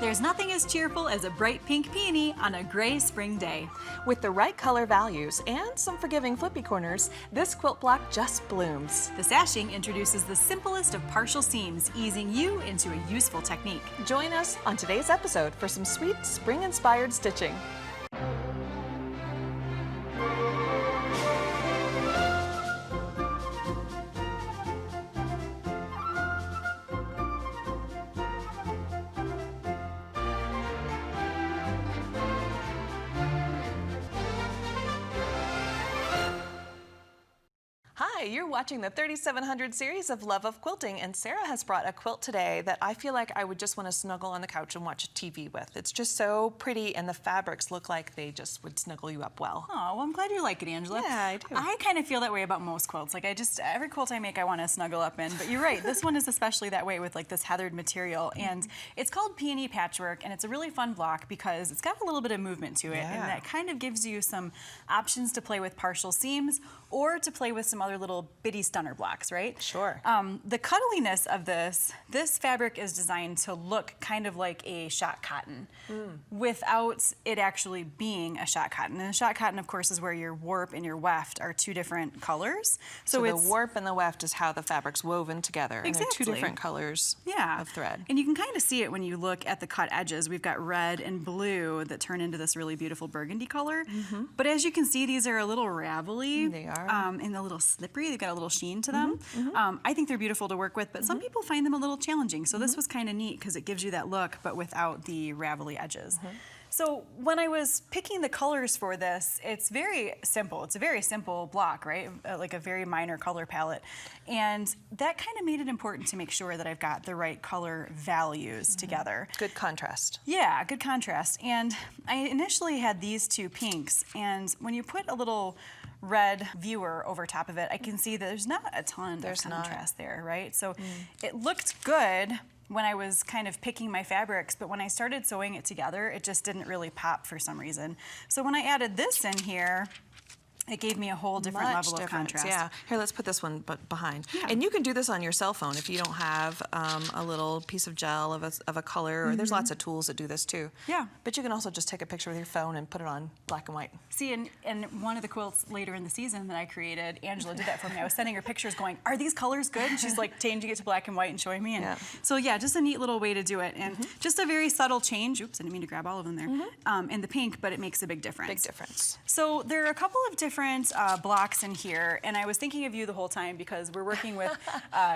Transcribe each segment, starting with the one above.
There's nothing as cheerful as a bright pink peony on a gray spring day. With the right color values and some forgiving flippy corners, this quilt block just blooms. The sashing introduces the simplest of partial seams, easing you into a useful technique. Join us on today's episode for some sweet spring-inspired stitching. Hi, you're watching the 3700 series of Love of Quilting, and Sarah has brought a quilt today that I feel like I would just want to snuggle on the couch and watch TV with. It's just so pretty, and the fabrics look like they just would snuggle you up well. Oh, well, I'm glad you like it, Angela. Yeah, I do. I kind of feel that way about most quilts. Like, every quilt I make, I want to snuggle up in. But you're right, this one is especially that way with like this heathered material. And it's called Peony Patchwork, and it's a really fun block because it's got a little bit of movement to it. Yeah. And that kind of gives you some options to play with partial seams or to play with some other little bitty stunner blocks, right? Sure. The cuddliness of this fabric is designed to look kind of like a shot cotton without it actually being a shot cotton. And a shot cotton, of course, is where your warp and your weft are two different colors. So the warp and the weft is how the fabric's woven together. Exactly. And they're two different colors of thread. And you can kind of see it when you look at the cut edges. We've got red and blue that turn into this really beautiful burgundy color. But as you can see, these are a little ravelly. They are. And a little slippery. They've got a little sheen to them. I think they're beautiful to work with, but some people find them a little challenging. So this was kind of neat because it gives you that look, but without the ravelly edges. So when I was picking the colors for this, it's very simple. It's a very simple block, right? Like a very minor color palette. And that kind of made it important to make sure that I've got the right color values together. Good contrast. Yeah, good contrast. And I initially had these two pinks, and when you put a little red viewer over top of it, I can see that there's not a ton of contrast there, right? So it looked good when I was kind of picking my fabrics, but when I started sewing it together, it just didn't really pop for some reason. So when I added this in here, it gave me a whole different level of contrast. Yeah. Here, let's put this one behind. Yeah. And you can do this on your cell phone if you don't have a little piece of gel of a color. Or there's lots of tools that do this too. Yeah. But you can also just take a picture with your phone and put it on black and white. See, and one of the quilts later in the season that I created, Angela did that for me. I was sending her pictures going, are these colors good? And she's like changing it to black and white and showing me. And so yeah, just a neat little way to do it. And just a very subtle change. Oops, I didn't mean to grab all of them there. In the pink, but it makes a big difference. Big difference. So there are a couple of different blocks in here, and I was thinking of you the whole time because we're working with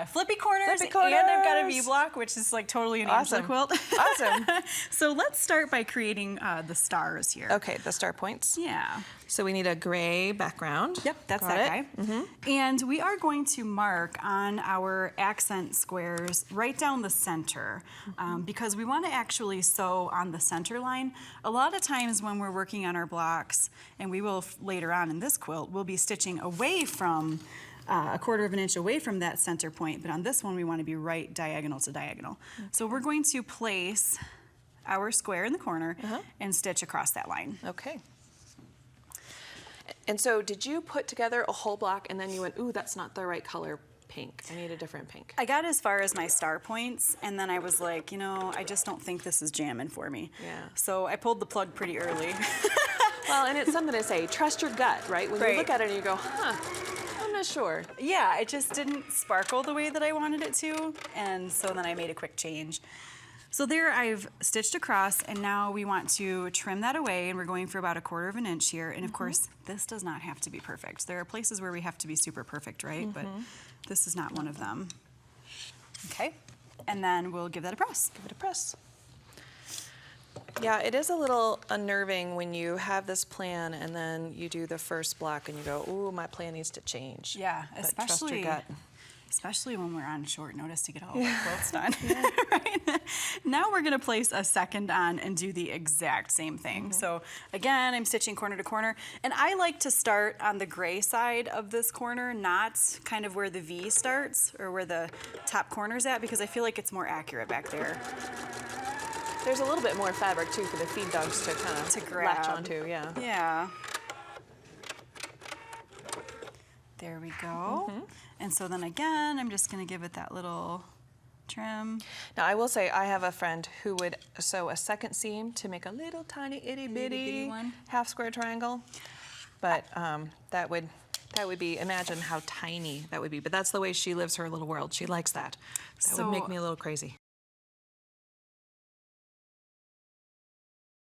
flippy corners, and I've got a V block, which is like totally an Angela quilt. Awesome. So let's start by creating the stars here. Okay, the star points. Yeah. So we need a gray background. Yep, that's that guy. And we are going to mark on our accent squares right down the center because we want to actually sew on the center line. A lot of times when we're working on our blocks, and we will later on in this quilt, we'll be stitching away from a 1/4 of an inch away from that center point, but on this one we want to be right diagonal to diagonal. So we're going to place our square in the corner and stitch across that line. Okay. And so did you put together a whole block and then you went, ooh, that's not the right color pink. I need a different pink. I got as far as my star points, and then I was like, you know, I just don't think this is jamming for me. Yeah. So I pulled the plug pretty early. Well, and it's something to say, trust your gut, right? When you look at it and you go, huh, I'm not sure. Yeah, it just didn't sparkle the way that I wanted it to, and so then I made a quick change. So there I've stitched across, and now we want to trim that away, and we're going for about a 1/4 of an inch here. And of course, this does not have to be perfect. There are places where we have to be super perfect, right? But this is not one of them. Okay, and then we'll give that a press. Give it a press. Yeah, it is a little unnerving when you have this plan and then you do the first block and you go, ooh, my plan needs to change. Yeah, But trust your gut. Especially when we're on short notice to get all of our quilts done. Right? Now we're gonna place a second on and do the exact same thing. So again, I'm stitching corner to corner, and I like to start on the gray side of this corner, not kind of where the V starts or where the top corner's at, because I feel like it's more accurate back there. There's a little bit more fabric too for the feed dogs to kind of latch onto, yeah. Yeah. There we go. And so then again, I'm just gonna give it that little trim. Now, I will say I have a friend who would sew a second seam to make a little tiny itty bitty one. half square triangle, but that would be, imagine how tiny that would be. But that's the way she lives her little world. She likes that. That would make So- me a little crazy.